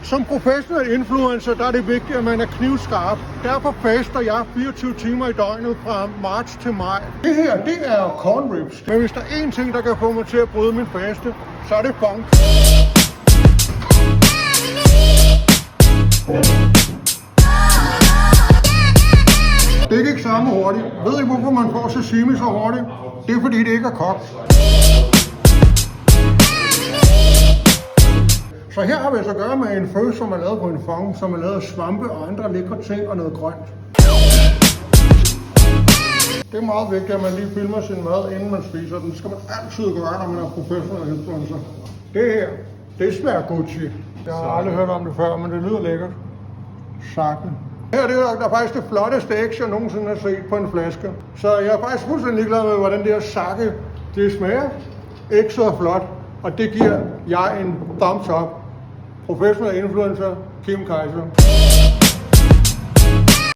Som professionel influencer, der er det vigtigt, at man er knivskarp. Derfor faster jeg 24 timer i døgnet fra marts til maj. Det her, det er corn ribs. Men hvis der er én ting, der kan få mig til at bryde min faste, så er det funk. Det gik samme hurtigt. Ved I, hvorfor man får sashimi så hurtigt? Det er fordi, det ikke er kogt. Så her har vi så at gøre med en fø, som er lavet på en fong, som er lavet af svampe og andre lækre ting og noget grønt. Det er meget vigtigt, at man lige filmer sin mad, inden man spiser den. Det skal man altid gøre, når man er professionel influencer. Det her, det smager Gucci. Jeg har aldrig hørt om det før, men det lyder lækkert. Sakken. Her det er faktisk det flotteste æg, jeg nogensinde har set på en flaske. Så jeg er faktisk fuldstændig ligeglad med, hvordan det her sakke det smager. Ikke så flot. Og det giver jeg en thumbs up. Professionel influencer, Kim Kaiser.